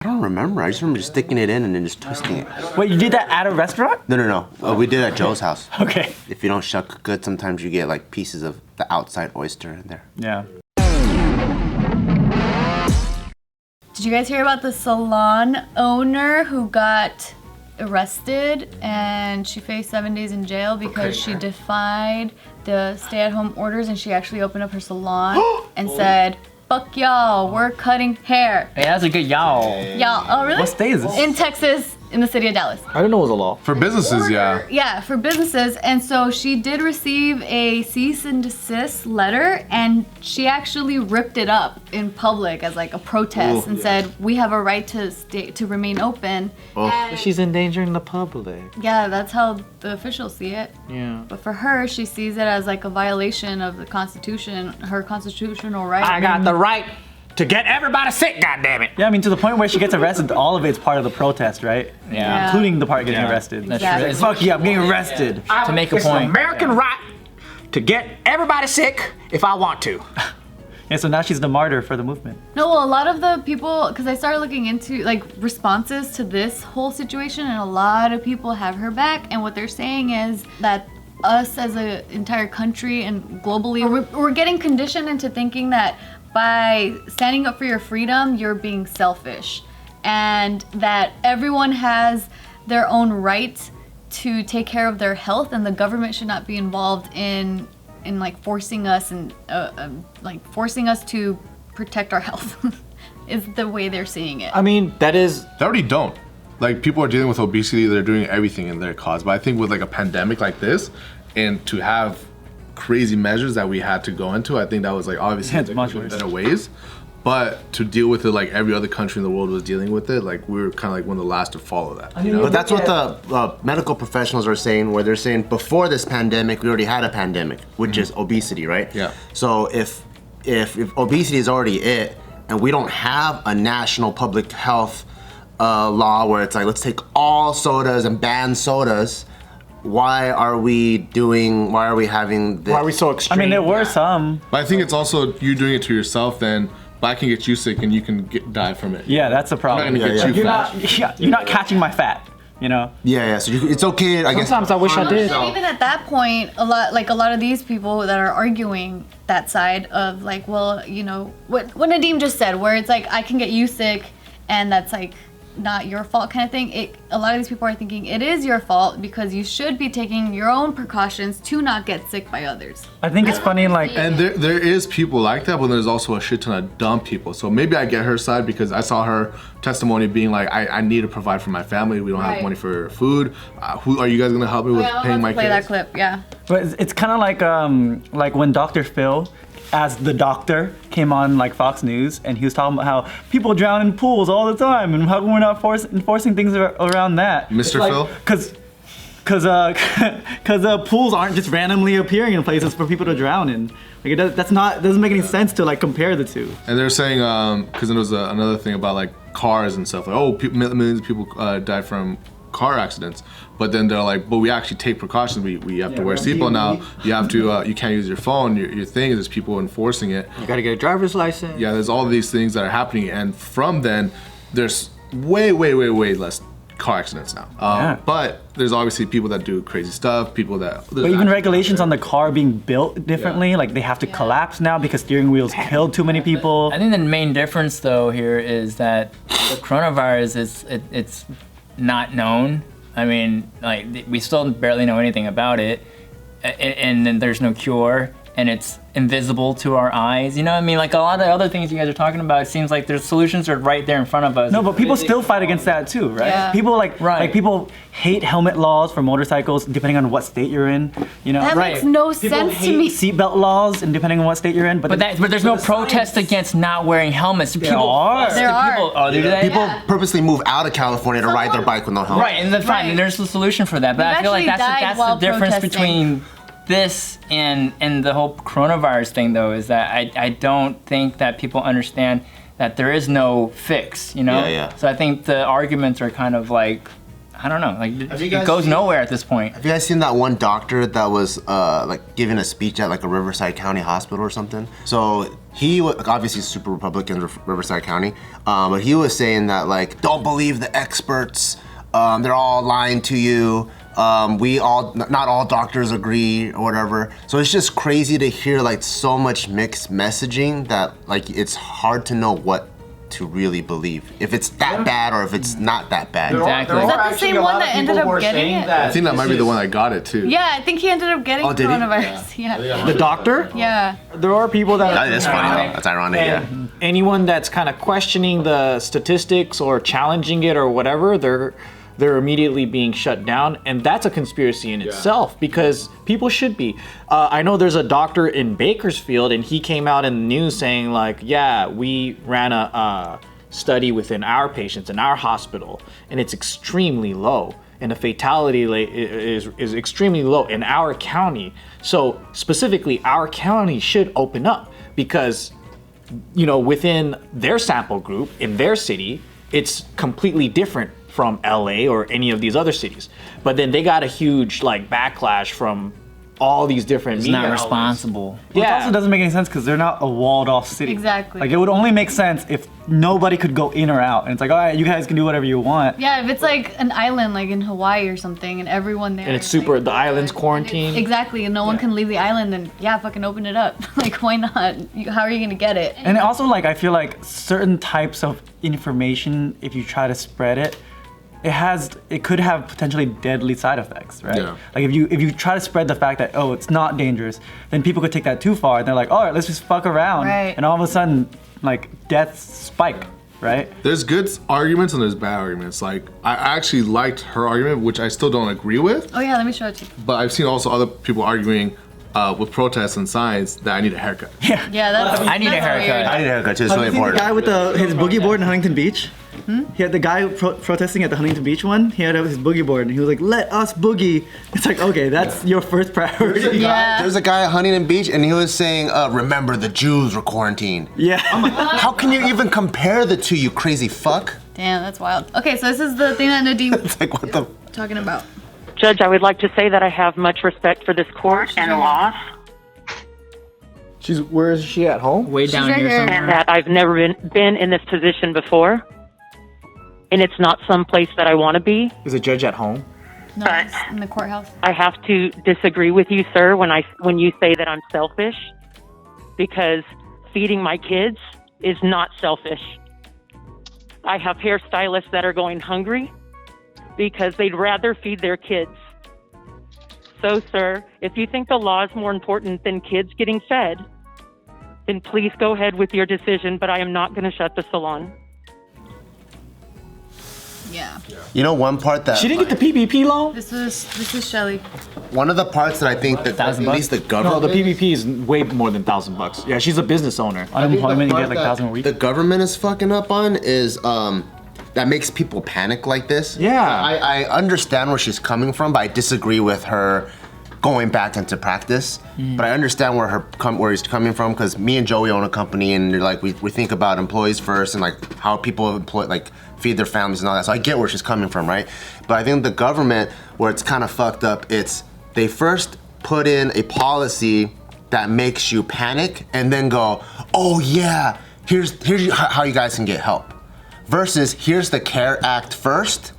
don't remember. I just remember just sticking it in and then just twisting it. Wait, you did that at a restaurant? No. We did it at Joe's house. Okay. If you don't shuck good, sometimes you get like pieces of the outside oyster in there. Yeah. Did you guys hear about the salon owner who got arrested and she faced 7 days in jail because she defied the stay-at-home orders and she actually opened up her salon and said, "Fuck y'all, we're cutting hair." Hey, that's a good y'all. Y'all, oh really? What state is this? In Texas, in the city of Dallas. I didn't know it was a law. For businesses, yeah. Yeah, for businesses. And so she did receive a cease and desist letter and she actually ripped it up in public as like a protest and said, "We have a right to remain open." But she's endangering the public. Yeah, that's how the officials see it. Yeah. But for her, she sees it as like a violation of the Constitution, her constitutional right. I got the right to get everybody sick, goddammit. Yeah, I mean, to the point where she gets arrested, all of it's part of the protest, right? Yeah. Including the part getting arrested. That's exactly. True. Fuck yeah, I'm getting arrested. To make a point. It's an American right to get everybody sick if I want to. Yeah, so now she's the martyr for the movement. No, well, a lot of the people, because I started looking into like responses to this whole situation, and a lot of people have her back, and what they're saying is that us as an entire country and globally, we're getting conditioned into thinking that by standing up for your freedom, you're being selfish, and that everyone has their own right to take care of their health, and the government should not be involved in like forcing us and forcing us to protect our health. Is the way they're seeing it. I mean, that is. They already don't. Like, people are dealing with obesity, they're doing everything in their cause. But I think with like a pandemic like this, and to have crazy measures that we had to go into, I think that was like obviously it's much worse. Better ways. But to deal with it like every other country in the world was dealing with it, like we were kind of like one of the last to follow that. You know? But that's what the medical professionals are saying, where they're saying before this pandemic, we already had a pandemic, which is obesity, right? Yeah. So if obesity is already it, and we don't have a national public health law where it's like, let's take all sodas and ban sodas, why are we having this? Why are we so extreme? I mean, there were some. But I think it's also you doing it to yourself, then I can get you sick and you can die from it. Yeah, that's the problem. I'm not gonna get you fat. You're not catching my fat, you know? Yeah, so it's okay, I guess. Sometimes I wish I did. And even at that point, a lot of these people that are arguing that side of like, well, you know, what Nadeem just said, where it's like, I can get you sick, and that's like not your fault kind of thing. A lot of these people are thinking it is your fault because you should be taking your own precautions to not get sick by others. I think it's funny, like, And there is people like that, but there's also a shit ton of dumb people. So maybe I get her side because I saw her testimony being like, I need to provide for my family. We don't have money for food. Who are you guys gonna help me with paying my kids? Play that clip, yeah. but it's kind of like when Dr. Phil, as the doctor, came on like Fox News and he was talking about how people drown in pools all the time and how we're not enforcing things around that. Mr. Phil? Because pools aren't just randomly appearing in places for people to drown in. Like doesn't make any sense to like compare the two. And they're saying, because there was another thing about like cars and stuff, like millions of people die from car accidents, but then they're like, but we actually take precautions. We have to wear seatbelt now. You have to, you can't use your phone. Your thing is there's people enforcing it. You gotta get a driver's license. Yeah, there's all these things that are happening, and from then, there's way less car accidents now. But there's obviously people that do crazy stuff, people that... But even regulations on the car being built differently, like they have to collapse now because steering wheels killed too many people. I think the main difference though here is that the coronavirus it's not known. I mean, like we still barely know anything about it, and then there's no cure, and it's invisible to our eyes. You know what I mean? Like a lot of the other things you guys are talking about, it seems like there's solutions are right there in front of us. No, but people still fight against that too, right? Yeah. People like people hate helmet laws for motorcycles depending on what state you're in. You know, That makes no sense to me. Seatbelt laws and depending on what state you're in. But there's no protest against not wearing helmets. There are. There are. Oh, do they? People purposely move out of California to ride their bike with no helmet. Right, and then fine, and there's a solution for that. But I feel like that's the difference between this and the whole coronavirus thing, though, is that I don't think that people understand that there is no fix, you know? Yeah. So I think the arguments are kind of like, I don't know. Like you it guys goes seen- nowhere at this point. Have you guys seen that one doctor that was like giving a speech at like a Riverside County hospital or something? So he obviously super Republican, Riverside County, but he was saying that like, don't believe the experts. They're all lying to you. Not all doctors agree or whatever. So it's just crazy to hear like so much mixed messaging that like it's hard to know what to really believe. If it's that bad or if it's not that bad. Exactly. Is that the same one that ended up getting it? I think that might be the one that got it too. Yeah, I think he ended up getting did he? coronavirus. Yeah. The doctor? Yeah. There are people that. That is funny though. That's ironic, yeah. And anyone that's kind of questioning the statistics or challenging it or whatever, they're immediately being shut down, and that's a conspiracy in itself because people should be. I know there's a doctor in Bakersfield, and he came out in the news saying like, yeah, we ran a study within our patients in our hospital, and it's extremely low, and the fatality rate is extremely low in our county. So specifically, our county should open up because, you know, within their sample group in their city, it's completely different from LA or any of these other cities. But then they got a huge like backlash from all these different It's media not outlets. responsible. Well, it Yeah. also doesn't make any sense because they're not a walled off city. Exactly. Like it would only make sense if nobody could go in or out. And it's like, all right, you guys can do whatever you want. Yeah, if it's like an island like in Hawaii or something and everyone there And it's is, super, like, the island's quarantined. Exactly, and no one can leave the island, then yeah, fucking open it up. Like, why not? How are you gonna get it? And also, like, I feel like certain types of information, if you try to spread it, it could have potentially deadly side effects, right? Yeah. Like if you try to spread the fact that, oh, it's not dangerous, then people could take that too far and they're like, all right, let's just fuck around. Right. And all of a sudden, like, deaths spike, right? There's good arguments and there's bad arguments. Like I actually liked her argument, which I still don't agree with. Oh yeah, let me show it to you. But I've seen also other people arguing with protests and signs that I need a haircut. Yeah, that's. I need a that's haircut. weird. I need a haircut too, it's really Have you seen the important. guy with his boogie board in Huntington Beach? He had the guy protesting at the Huntington Beach one. He had his boogie board and he was like, "Let us boogie." It's like, okay, that's your first priority. Yeah. There's a guy at Huntington Beach and he was saying, remember the Jews were quarantined. Yeah. How can you even compare the two, you crazy fuck? Damn, that's wild. Okay, so this is the thing that Nadeem It's like, what the? talking about. Judge, I would like to say that I have much respect for this court and laws, Where is she at home? Way down right here here. and somewhere. that I've never been in this position before. And it's not some place that I want to be. Is a judge at home? No, But- it's in the courthouse. I have to disagree with you, sir, when you say that I'm selfish, because feeding my kids is not selfish. I have hairstylists that are going hungry because they'd rather feed their kids. So, sir, if you think the law is more important than kids getting fed, then please go ahead with your decision, but I am not going to shut the salon. Yeah. You know one part that She didn't get the PPP loan? This is Shelly. one of the parts that I think that at $1,000 least the No, government the PPP is way more than $1,000. Yeah, she's a business owner. Unemployment, you part get like that 1,000 a week. the government is fucking up on is that makes people panic like this. Yeah. I understand where she's coming from, but I disagree with her going back into practice. But I understand where he's coming from, because me and Joey own a company, and you're like we think about employees first and like how people feed their families and all that. So I get where she's coming from, right? But I think the government, where it's kind of fucked up, it's they first put in a policy that makes you panic and then go, oh yeah, here's how you guys can get help. Versus here's the CARE Act first.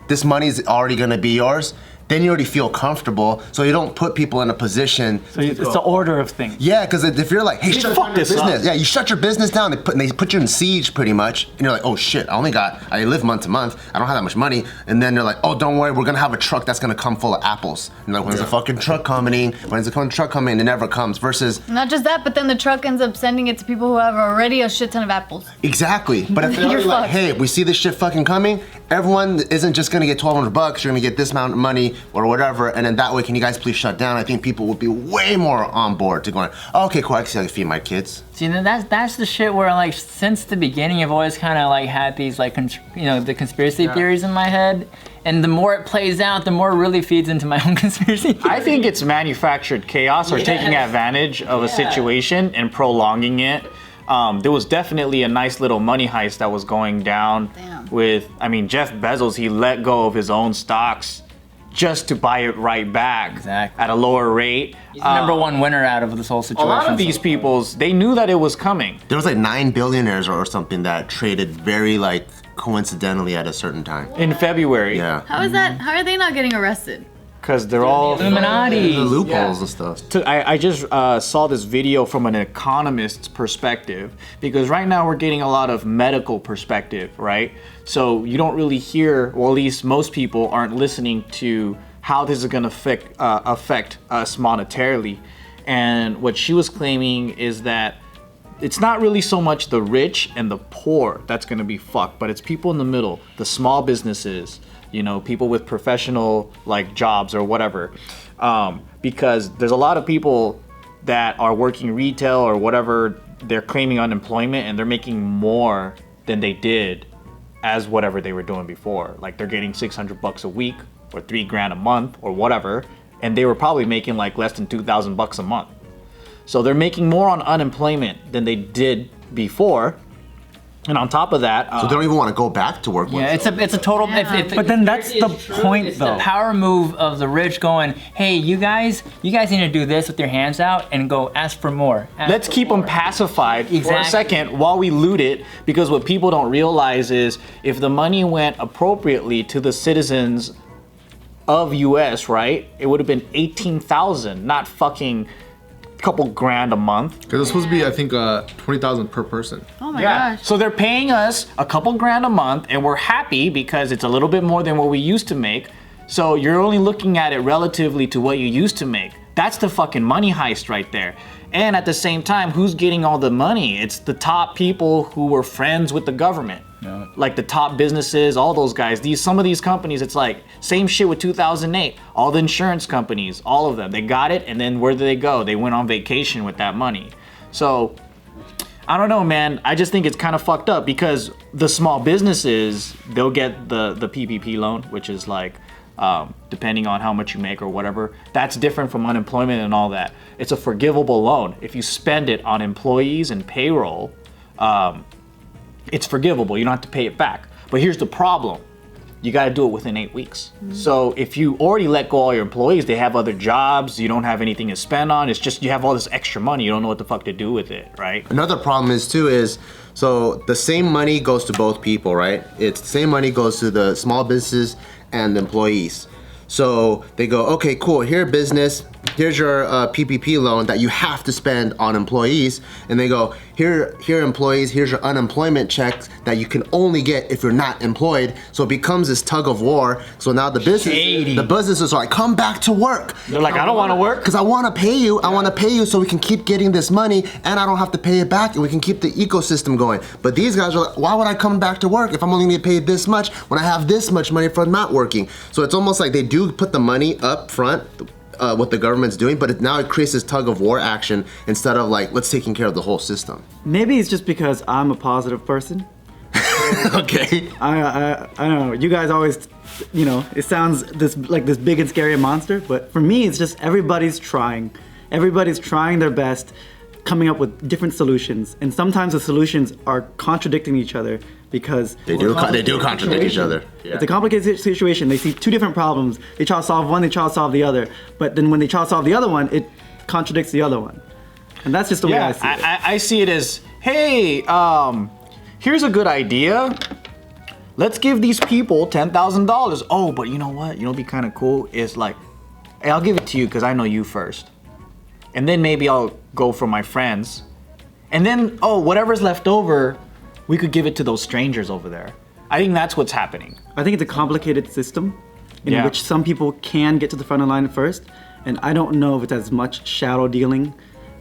This money's already gonna be yours. Then you already feel comfortable, so you don't put people in a position. So it's the order of things. Yeah, because if you're like, hey, shut fuck down your this up. business. Yeah, you shut your business down. They put you in siege pretty much, and you're like, oh shit, I live month to month. I don't have that much money. And then they're like, oh, don't worry, we're gonna have a truck that's gonna come full of apples. And like, when's the fucking truck coming? When's the truck coming? It never comes. Versus Not just that, but then the truck ends up sending it to people who have already a shit ton of apples. exactly. But if they're You're like, fucked. hey, we see this shit fucking coming. Everyone isn't just gonna get $1,200. You're gonna get this amount of money or whatever. And then that way, can you guys please shut down? I think people would be way more on board to going, oh, okay, cool, I can feed my kids. See, then that's the shit where like since the beginning I've always kind of like had these like the conspiracy theories in my head, and the more it plays out, the more it really feeds into my own conspiracy theory. I think it's manufactured chaos or taking advantage of a situation and prolonging it. There was definitely a nice little money heist that was going down. Damn. I mean, Jeff Bezos, he let go of his own stocks just to buy it right back Exactly. at a lower rate. He's the number one winner out of this whole A situation. lot of these peoples, they knew that it was coming. There was like 9 billionaires or something that traded very like coincidentally at a certain time. In February. Yeah. How is that? How are they not getting arrested? Because they're all... Illuminati. The loopholes and stuff. I just saw this video from an economist's perspective, because right now we're getting a lot of medical perspective, right? So you don't really hear, or at least most people aren't listening to how this is going to affect us monetarily. And what she was claiming is that it's not really so much the rich and the poor that's going to be fucked, but it's people in the middle, the small businesses, you know, people with professional like jobs or whatever, because there's a lot of people that are working retail or whatever, they're claiming unemployment and they're making more than they did as whatever they were doing before. Like they're getting $600 a week or $3,000 a month or whatever, and they were probably making like less than $2,000 a month. So they're making more on unemployment than they did before. And on top of that, So they don't even want to go back to work. Yeah, it's a total. If, But then that's the point, it's though. the power move of the rich going, hey, you guys need to do this with your hands out and go ask for more. let's keep them pacified for a Exactly. second while we loot it, because what people don't realize is if the money went appropriately to the citizens of US, right, it would have been 18,000, not fucking couple grand a month. Because it's supposed to be, I think, 20,000 per person. Oh my gosh. So they're paying us a couple grand a month, and we're happy because it's a little bit more than what we used to make. So you're only looking at it relatively to what you used to make. That's the fucking money heist right there. And at the same time, who's getting all the money? It's the top people who were friends with the government. Yeah. Like the top businesses, all those guys. Some of these companies, it's like same shit with 2008. All the insurance companies, all of them, they got it, and then where did they go? They went on vacation with that money. So I don't know, man. I just think it's kind of fucked up because the small businesses, they'll get the PPP loan, which is like depending on how much you make or whatever. That's different from unemployment and all that. It's a forgivable loan. If you spend it on employees and payroll, it's forgivable. You don't have to pay it back. But here's the problem. You got to do it within 8 weeks. So if you already let go all your employees, they have other jobs, you don't have anything to spend on, it's just you have all this extra money, you don't know what the fuck to do with it, right? Another problem is so the same money goes to both people, right? It's the same money goes to the small businesses and the employees. So they go, okay, cool, here business, here's your PPP loan that you have to spend on employees. And they go, here employees, here's your unemployment checks that you can only get if you're not employed. So it becomes this tug of war. So now the businesses are like, come back to work. They're like, I don't want to work. Because I want to pay you. I want to pay you so we can keep getting this money and I don't have to pay it back and we can keep the ecosystem going. But these guys are like, why would I come back to work if I'm only going to get paid this much when I have this much money for not working? So it's almost like they do put the money up front, what the government's doing, but now it creates this tug of war action instead of like, let's taking care of the whole system. Maybe it's just because I'm a positive person. Okay. I don't know. You guys always, it sounds this big and scary monster, but for me, it's just everybody's trying. Everybody's trying their best, coming up with different solutions, and sometimes the solutions are contradicting each other because They do contradict each other. Yeah. It's a complicated situation. They see two different problems. They try to solve one, they try to solve the other, but then when they try to solve the other one, it contradicts the other one, and that's just the way I see it. I see it as, hey, here's a good idea. Let's give these people $10,000. Oh, but you know what? You know what'd be kind of cool is like, hey, I'll give it to you because I know you first. And then maybe I'll go for my friends. And then, whatever's left over, we could give it to those strangers over there. I think that's what's happening. I think it's a complicated system in which some people can get to the front of the line first, and I don't know if it's as much shadow dealing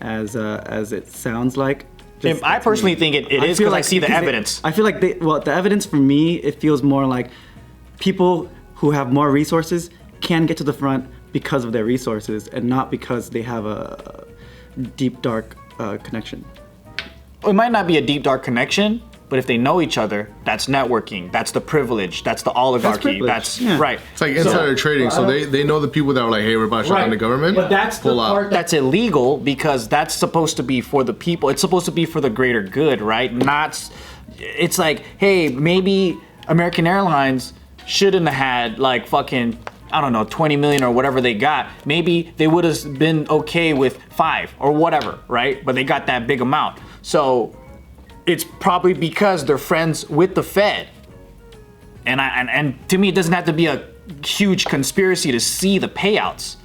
as it sounds like. I personally think it is because I see the evidence. I feel like the evidence for me, it feels more like people who have more resources can get to the front because of their resources and not because they have a deep, dark connection. It might not be a deep, dark connection, but if they know each other, that's networking. That's the privilege. That's the oligarchy. That's right. It's like insider trading. So they know the people that were like, hey, we're about to shut down the government. But that's the part that's illegal because that's supposed to be for the people. It's supposed to be for the greater good, right? It's like, hey, maybe American Airlines shouldn't have had like fucking, I don't know, 20 million or whatever they got. Maybe they would have been okay with 5 or whatever, right? But they got that big amount. So it's probably because they're friends with the Fed. And to me, it doesn't have to be a huge conspiracy to see the payouts.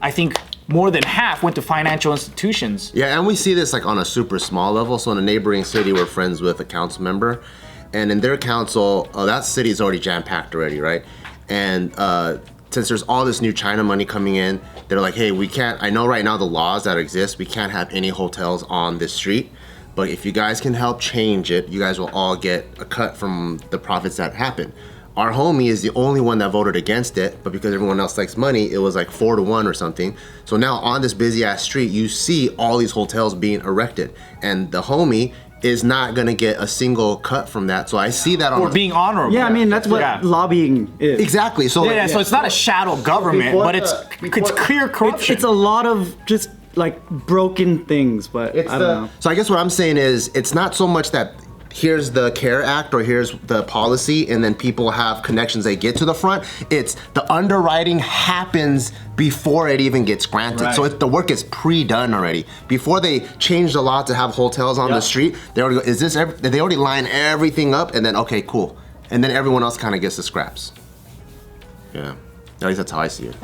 I think more than half went to financial institutions. Yeah, and we see this like on a super small level. So in a neighboring city, we're friends with a council member, and in their council, that city is already jam-packed already, right? And since there's all this new China money coming in, they're like, hey, we can't, I know right now the laws that exist, we can't have any hotels on this street, but if you guys can help change it, you guys will all get a cut from the profits that happen. Our homie is the only one that voted against it, but because everyone else likes money, it was like 4-1 or something. So now on this busy ass street, you see all these hotels being erected, and the homie is not gonna get a single cut from that. So I see that on Or being honorable. Yeah, I mean that's what lobbying is. exactly. So Yeah, so it's not a shadow government, but it's clear corruption. It's a lot of just like broken things, but I don't know. So I guess what I'm saying is, it's not so much that here's the CARE Act or here's the policy and then people have connections they get to the front. It's the underwriting happens before it even gets granted. Right. So the work is pre-done already. Before they change the law to have hotels on the street, they already go, they already line everything up and then, okay, cool. And then everyone else kind of gets the scraps. Yeah, at least that's how I see it.